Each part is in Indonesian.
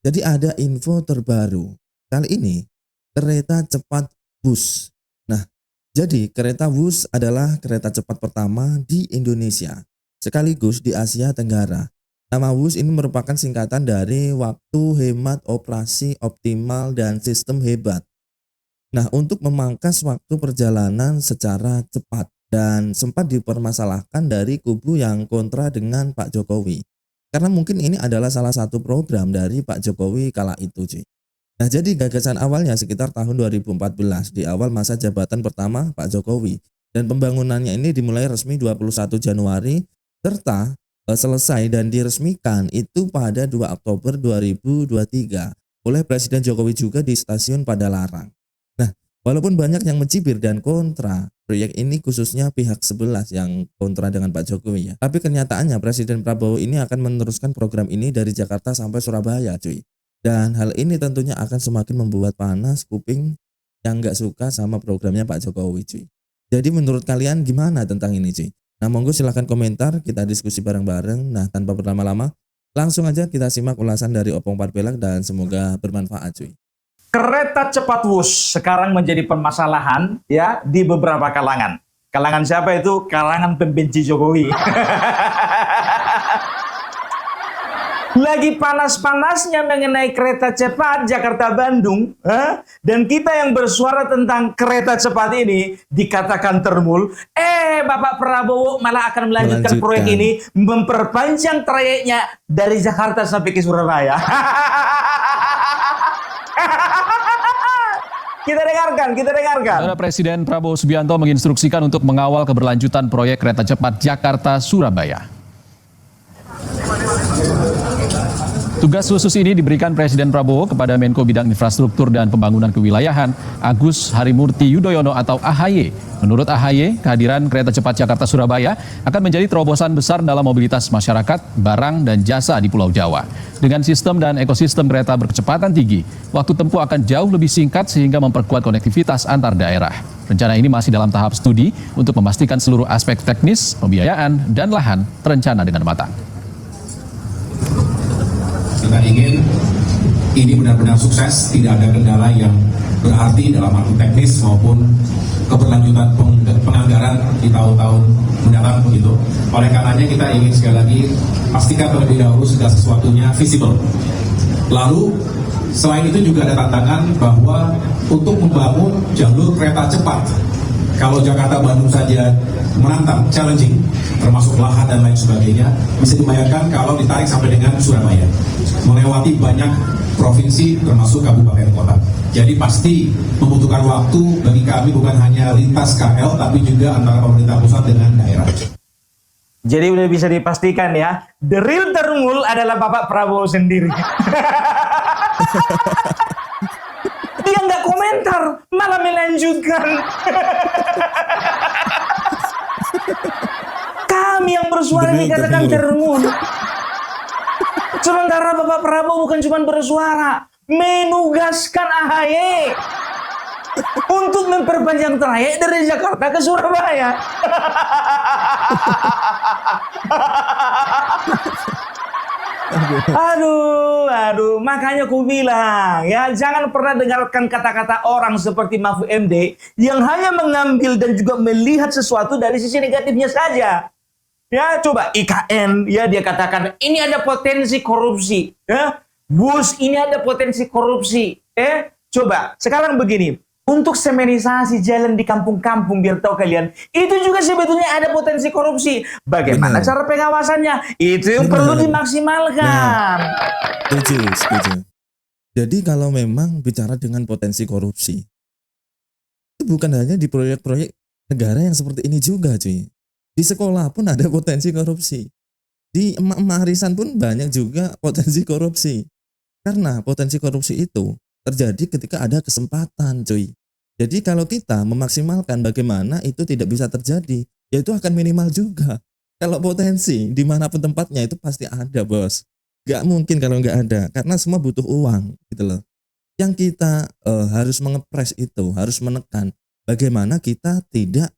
Jadi ada info terbaru. Kali ini kereta cepat Wus. Nah, jadi kereta Wus adalah kereta cepat pertama di Indonesia, sekaligus di Asia Tenggara. Nama Wus ini merupakan singkatan dari waktu hemat, operasi optimal, dan sistem hebat. Nah, untuk memangkas waktu perjalanan secara cepat dan sempat dipermasalahkan dari kubu yang kontra dengan Pak Jokowi. Karena mungkin ini adalah salah satu program dari Pak Jokowi kala itu, cuy. Nah, jadi gagasan awalnya sekitar tahun 2014 di awal masa jabatan pertama Pak Jokowi, dan pembangunannya ini dimulai resmi 21 Januari serta selesai dan diresmikan itu pada 2 Oktober 2023 oleh Presiden Jokowi juga di stasiun Padalarang. Nah, walaupun banyak yang mencibir dan kontra proyek ini, khususnya pihak 11 yang kontra dengan Pak Jokowi ya, tapi kenyataannya Presiden Prabowo ini akan meneruskan program ini dari Jakarta sampai Surabaya, cuy. Dan hal ini tentunya akan semakin membuat panas kuping yang nggak suka sama programnya Pak Jokowi, cuy. Jadi menurut kalian gimana tentang ini, cuy? Nah, monggo silahkan komentar, kita diskusi bareng-bareng. Nah, tanpa berlama-lama, langsung aja kita simak ulasan dari Opung Parpelak dan semoga bermanfaat, cuy. Kereta cepat Wus sekarang menjadi permasalahan ya di beberapa kalangan. Kalangan siapa itu? Kalangan pembenci Jokowi. Lagi panas-panasnya mengenai kereta cepat Jakarta-Bandung, dan kita yang bersuara tentang kereta cepat ini dikatakan termul. Bapak Prabowo malah akan melanjutkan proyek ini, memperpanjang trayeknya dari Jakarta sampai ke Surabaya. Kita dengarkan. Saudara, Presiden Prabowo Subianto menginstruksikan untuk mengawal keberlanjutan proyek kereta cepat Jakarta-Surabaya. Tugas khusus ini diberikan Presiden Prabowo kepada Menko Bidang Infrastruktur dan Pembangunan Kewilayahan Agus Harimurti Yudhoyono atau AHY. Menurut AHY, kehadiran kereta cepat Jakarta-Surabaya akan menjadi terobosan besar dalam mobilitas masyarakat, barang, dan jasa di Pulau Jawa. Dengan sistem dan ekosistem kereta berkecepatan tinggi, waktu tempuh akan jauh lebih singkat sehingga memperkuat konektivitas antar daerah. Rencana ini masih dalam tahap studi untuk memastikan seluruh aspek teknis, pembiayaan, dan lahan terencana dengan matang. Kita ingin ini benar-benar sukses, tidak ada kendala yang berarti dalam arti teknis maupun keberlanjutan penganggaran di tahun-tahun mendatang begitu. Oleh karenanya kita ingin sekali lagi pastikan terlebih dahulu segala sesuatunya visible. Lalu selain itu juga ada tantangan bahwa untuk membangun jalur kereta cepat, kalau Jakarta-Bandung saja menantang, challenging, termasuk lahan dan lain sebagainya, bisa dibayangkan kalau ditarik sampai dengan Surabaya, melewati banyak provinsi termasuk kabupaten kota. Jadi pasti membutuhkan waktu bagi kami, bukan hanya lintas KL, tapi juga antara pemerintah pusat dengan daerah. Jadi udah bisa dipastikan ya, the real terungul adalah Bapak Prabowo sendiri. Dia nggak komentar, malah melanjutkan. Kami yang bersuara dikatakan terungul. Sementara Bapak Prabowo bukan cuma bersuara, menugaskan AHY untuk memperpanjang trayek dari Jakarta ke Surabaya. Aduh, makanya ku bilang ya, jangan pernah dengarkan kata-kata orang seperti Mahfud MD yang hanya mengambil dan juga melihat sesuatu dari sisi negatifnya saja. Ya, coba IKN, ya dia katakan ini ada potensi korupsi, ya. Bus ini ada potensi korupsi, coba sekarang begini, untuk semenisasi jalan di kampung-kampung biar tahu kalian, itu juga sebetulnya ada potensi korupsi. Bagaimana cara pengawasannya? Itu yang perlu dimaksimalkan. Setuju. Jadi kalau memang bicara dengan potensi korupsi, itu bukan hanya di proyek-proyek negara yang seperti ini juga, cuy. Di sekolah pun ada potensi korupsi. Di emak-emak arisan pun banyak juga potensi korupsi. Karena potensi korupsi itu terjadi ketika ada kesempatan, cuy. Jadi kalau kita memaksimalkan bagaimana itu tidak bisa terjadi, ya itu akan minimal juga. Kalau potensi dimanapun tempatnya itu pasti ada, bos. Gak mungkin kalau nggak ada, karena semua butuh uang, gitu loh. Yang kita harus mengepres itu, harus menekan bagaimana kita tidak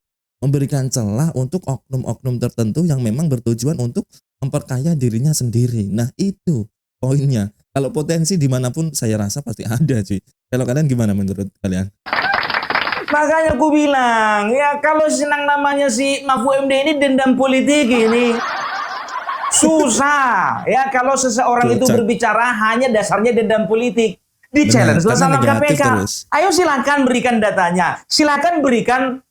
memberikan celah untuk oknum-oknum tertentu yang memang bertujuan untuk memperkaya dirinya sendiri. Nah itu poinnya. Kalau potensi dimanapun saya rasa pasti ada cuy. Kalau kalian gimana menurut kalian? Makanya aku bilang, ya kalau senang namanya si Mahfud MD ini dendam politik ini. Susah. Ya kalau seseorang itu Cak. berbicara hanya dasarnya dendam politik. Di challenge Benar, sama karena negatif KPK. terus. Ayo silakan berikan datanya. Silakan berikan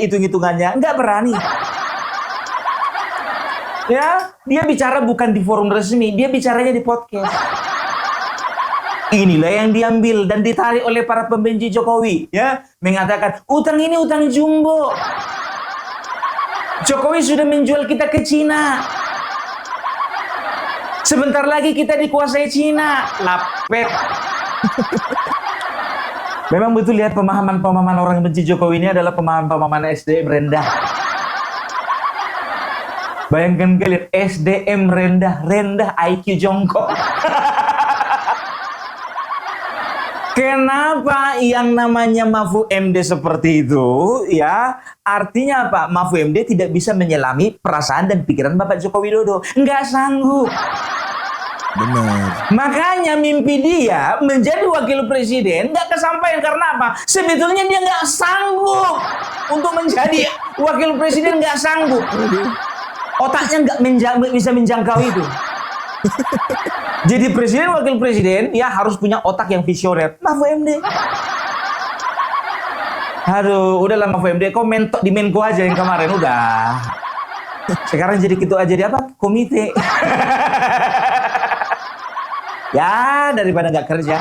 hitung-hitungannya. Enggak berani. Ya, dia bicara bukan di forum resmi, dia bicaranya di podcast. Inilah yang diambil dan ditarik oleh para pembenci Jokowi, ya, mengatakan utang ini utang jumbo. Jokowi sudah menjual kita ke Cina. Sebentar lagi kita dikuasai Cina. Lapet. Memang betul lihat pemahaman-pemahaman orang benci Jokowi ini adalah pemahaman-pemahaman SDM rendah. Bayangkan kalian SDM rendah IQ jongkok. Kenapa yang namanya Mahfud MD seperti itu? Ya, artinya apa? Mahfud MD tidak bisa menyelami perasaan dan pikiran Bapak Joko Widodo. Nggak sanggup. Benar. Makanya mimpi dia menjadi wakil presiden nggak kesampaian karena apa? Sebetulnya dia nggak sanggup untuk menjadi wakil presiden, nggak sanggup. Otaknya nggak bisa menjangkau itu. Jadi presiden, wakil presiden, ya harus punya otak yang visioner. Mahfud MD. Aduh, udahlah Mahfud MD, kau mentok di Menko aja yang kemarin, udah. Sekarang jadi ketua aja di apa? Komite. Ya, daripada nggak kerja.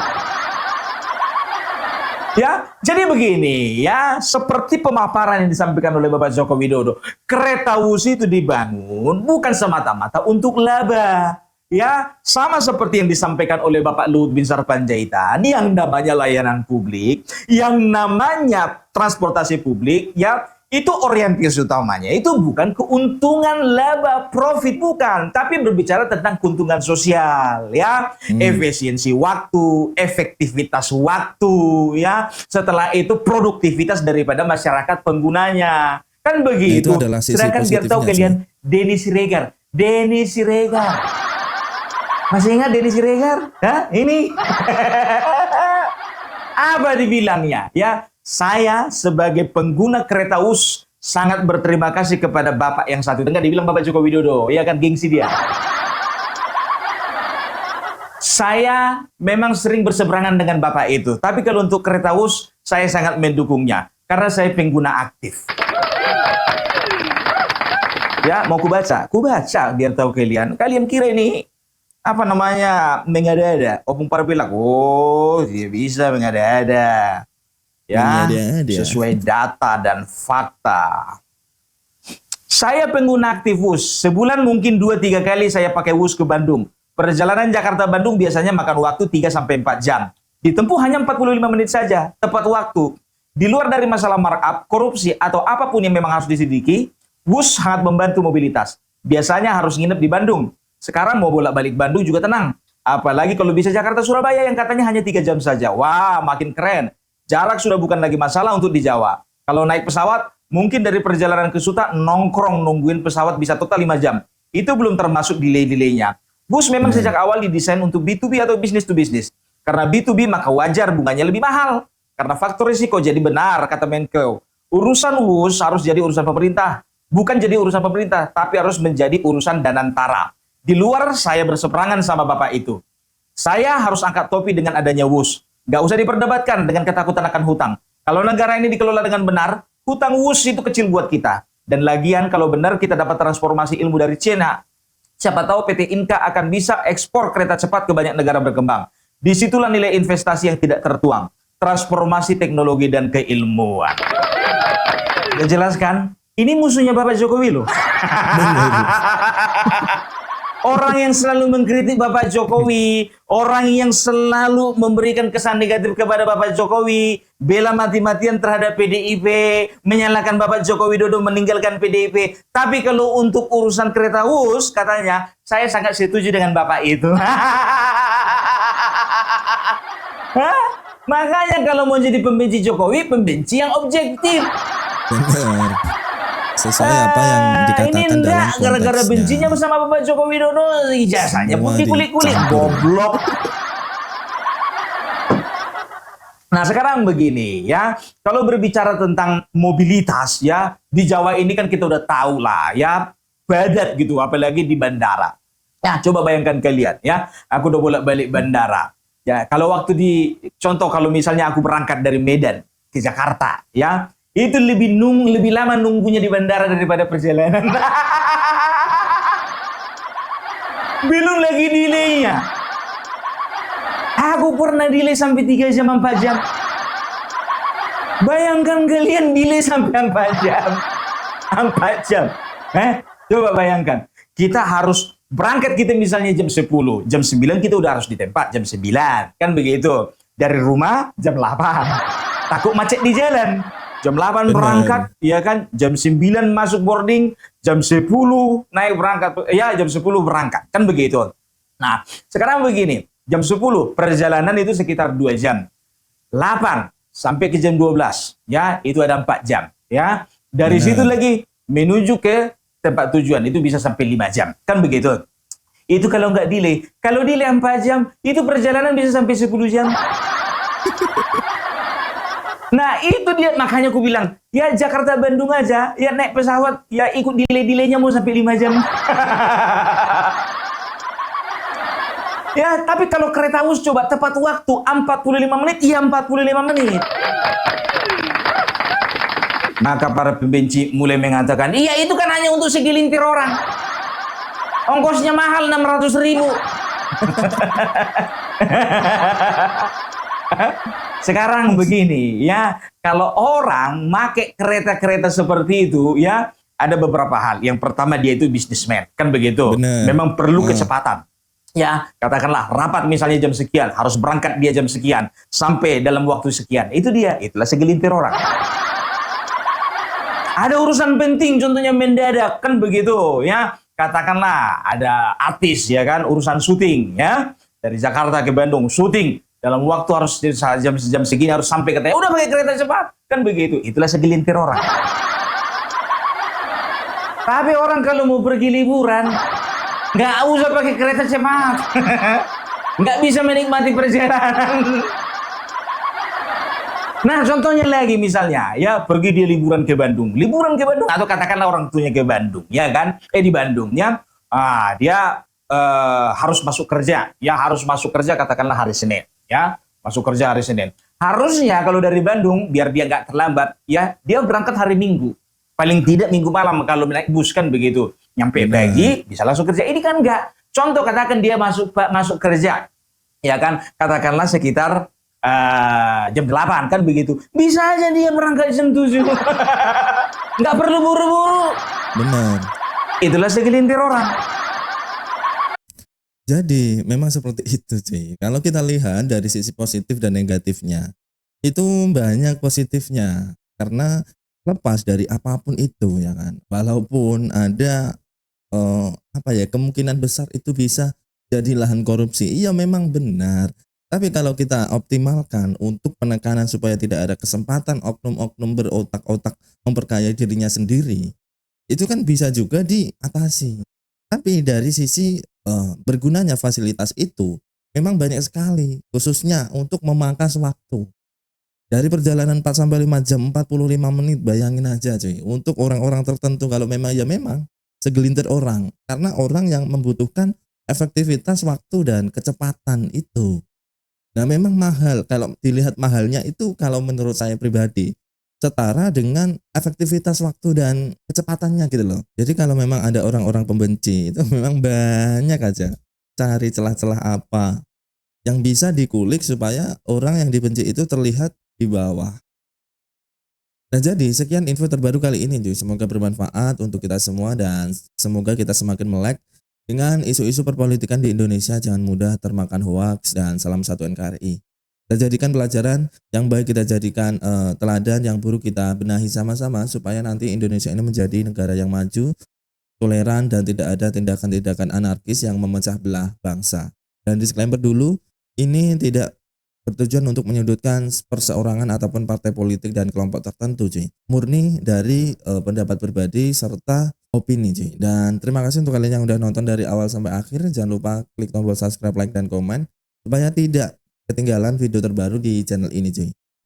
Ya, jadi begini ya, seperti pemaparan yang disampaikan oleh Bapak Joko Widodo, kereta wusi itu dibangun bukan semata-mata untuk laba. Ya, sama seperti yang disampaikan oleh Bapak Luhut bin Sarpanjaitan, yang namanya layanan publik, yang namanya transportasi publik, ya, itu orientasi utamanya itu bukan keuntungan laba profit, bukan, tapi berbicara tentang keuntungan sosial, ya, efisiensi waktu, efektivitas waktu, ya, setelah itu produktivitas daripada masyarakat penggunanya, kan begitu. Itu adalah sisi Sedangkan biar tahu positifnya, kalian, Denny Siregar, masih ingat Denny Siregar? Hah? Ini apa dibilangnya? Ya, saya sebagai pengguna kereta WUS sangat berterima kasih kepada Bapak yang satu. Enggak dibilang Bapak Joko Widodo, ya kan, gengsi dia. Saya memang sering berseberangan dengan Bapak itu, tapi kalau untuk kereta WUS saya sangat mendukungnya karena saya pengguna aktif. Ya, mau kubaca biar tahu kalian. Kalian kira ini apa namanya mengada-ada, opung parpilak. Oh, dia bisa mengada-ada. Ya, Mengada-ada. sesuai data dan fakta. Saya pengguna aktif WUS. Sebulan mungkin 2-3 kali saya pakai WUS ke Bandung. Perjalanan Jakarta-Bandung biasanya makan waktu 3-4 jam. Ditempuh hanya 45 menit saja, tepat waktu. Di luar dari masalah markup, korupsi, atau apapun yang memang harus diselidiki, WUS sangat membantu mobilitas. Biasanya harus nginep di Bandung. Sekarang mau bolak-balik Bandung juga tenang. Apalagi kalau bisa Jakarta-Surabaya yang katanya hanya 3 jam saja. Wah, makin keren. Jarak sudah bukan lagi masalah untuk di Jawa. Kalau naik pesawat, mungkin dari perjalanan ke Suta, nongkrong nungguin pesawat bisa total 5 jam. Itu belum termasuk delay-delaynya. WUS memang sejak awal didesain untuk B2B atau business to business. Karena B2B maka wajar bunganya lebih mahal. Karena faktor risiko, jadi benar kata Menko. Urusan WUS harus jadi urusan pemerintah. Bukan jadi urusan pemerintah, tapi harus menjadi urusan Danantara. Di luar saya berseberangan sama Bapak itu. Saya harus angkat topi dengan adanya WUS. Nggak usah diperdebatkan dengan ketakutan akan hutang. Kalau negara ini dikelola dengan benar, hutang WUS itu kecil buat kita. Dan lagian kalau benar kita dapat transformasi ilmu dari Cina, siapa tahu PT Inka akan bisa ekspor kereta cepat ke banyak negara berkembang. Disitulah nilai investasi yang tidak tertuang. Transformasi teknologi dan keilmuan. Udah jelas kan? Ini musuhnya Bapak Jokowi loh. Orang yang selalu mengkritik Bapak Jokowi, orang yang selalu memberikan kesan negatif kepada Bapak Jokowi, bela mati-matian terhadap PDIP, menyalahkan Bapak Joko Widodo meninggalkan PDIP. Tapi kalau untuk urusan kereta WUS, katanya, saya sangat setuju dengan Bapak itu. Makanya kalau mau jadi pembenci Jokowi, pembenci yang objektif. Benar. sesuai apa yang ini dikatakan dalam enggak gara-gara konteksnya. bencinya bersama Bapak Joko Widodo, ijazahnya Semua putih kulit-kulit, dicampur. goblok. Nah sekarang begini ya, kalau berbicara tentang mobilitas ya, di Jawa ini kan kita udah tahu lah ya, padat gitu, apalagi di bandara. Ya coba bayangkan kalian ya, aku udah bolak-balik bandara. Ya kalau waktu contoh kalau misalnya aku berangkat dari Medan ke Jakarta ya, itu lebih lama nunggunya di bandara daripada perjalanan. Belum lagi delaynya. Aku pernah delay sampai 3 jam 4 jam. Bayangkan kalian delay sampai 4 jam. 4 jam. Coba bayangkan. Kita harus berangkat kita misalnya jam 10. Jam 9 kita udah harus di tempat jam 9. Kan begitu. Dari rumah jam 8. Takut macet di jalan. Jam 8 berangkat, ya kan? Jam 9 masuk boarding, jam 10 naik berangkat. Ya, jam 10 berangkat. Kan begitu. Nah, sekarang begini. Jam 10 perjalanan itu sekitar 2 jam. 8 sampai ke jam 12. Ya, itu ada 4 jam. Ya, dari situ lagi menuju ke tempat tujuan itu bisa sampai 5 jam. Kan begitu. Itu kalau nggak delay. Kalau delay 4 jam, itu perjalanan bisa sampai 10 jam. Nah itu dia, makanya aku bilang, ya Jakarta Bandung aja, ya naik pesawat, ya ikut delay-delaynya mau sampai 5 jam. Ya, tapi kalau kereta bus coba tepat waktu 45 menit, ya 45 menit. Maka para pembenci mulai mengatakan, iya itu kan hanya untuk segelintir orang. Ongkosnya mahal 600.000. Sekarang begini ya, kalau orang make kereta-kereta seperti itu ya, ada beberapa hal. Yang pertama dia itu bisnismen, kan begitu. Bener. Memang perlu kecepatan. Ya, katakanlah rapat misalnya jam sekian, harus berangkat dia jam sekian, sampai dalam waktu sekian. Itu dia, itulah segelintir orang. Ada urusan penting, contohnya mendadak, kan begitu ya. Katakanlah ada artis ya kan, urusan syuting ya, dari Jakarta ke Bandung syuting. Dalam waktu harus jam segini harus sampai katanya, udah pakai kereta cepat. Kan begitu. Itulah segelintir orang. Tapi orang kalau mau pergi liburan, nggak usah pakai kereta cepat. Nggak bisa menikmati perjalanan. Nah, contohnya lagi misalnya, ya pergi dia liburan ke Bandung. Liburan ke Bandung, atau katakanlah orang tuanya ke Bandung, ya kan? Di Bandung, ya. Dia harus masuk kerja. Ya, harus masuk kerja katakanlah hari Senin. Ya, masuk kerja hari Senin. Harusnya kalau dari Bandung, biar dia nggak terlambat, ya dia berangkat hari Minggu. Paling tidak Minggu malam kalau naik bus kan begitu. Nyampe pagi, bisa langsung kerja. Ini kan nggak. Contoh katakan dia masuk kerja, ya kan? Katakanlah sekitar jam 8 kan begitu. Bisa aja dia berangkat jam 7. Nggak perlu buru-buru. Benar. Itulah segelintir orang. Jadi memang seperti itu cuy. Kalau kita lihat dari sisi positif dan negatifnya, itu banyak positifnya. Karena lepas dari apapun itu ya kan, walaupun ada kemungkinan besar itu bisa jadi lahan korupsi. Iya memang benar. Tapi kalau kita optimalkan untuk penekanan supaya tidak ada kesempatan oknum-oknum berotak-otak memperkaya dirinya sendiri, itu kan bisa juga diatasi. Tapi dari sisi bergunanya fasilitas itu memang banyak sekali, khususnya untuk memangkas waktu. Dari perjalanan 4-5 jam 45 menit, bayangin aja cuy. Untuk orang-orang tertentu kalau memang segelintir orang. Karena orang yang membutuhkan efektivitas waktu dan kecepatan itu. Nah memang mahal, kalau dilihat mahalnya itu kalau menurut saya pribadi setara dengan efektivitas waktu dan kecepatannya gitu loh. Jadi kalau memang ada orang-orang pembenci itu memang banyak aja cari celah-celah apa yang bisa dikulik supaya orang yang dibenci itu terlihat di bawah. Nah jadi sekian info terbaru kali ini cuy. Semoga bermanfaat untuk kita semua dan semoga kita semakin melek dengan isu-isu perpolitikan di Indonesia. Jangan mudah termakan hoaks dan salam satu NKRI. Kita jadikan pelajaran, yang baik kita jadikan teladan, yang buruk kita benahi sama-sama supaya nanti Indonesia ini menjadi negara yang maju, toleran dan tidak ada tindakan-tindakan anarkis yang memecah belah bangsa. Dan disclaimer dulu, ini tidak bertujuan untuk menyudutkan perseorangan ataupun partai politik dan kelompok tertentu cuy. Murni dari pendapat pribadi serta opini cuy. Dan terima kasih untuk kalian yang udah nonton dari awal sampai akhir. Jangan lupa klik tombol subscribe, like, dan komen supaya tidak ketinggalan video terbaru di channel ini cuy.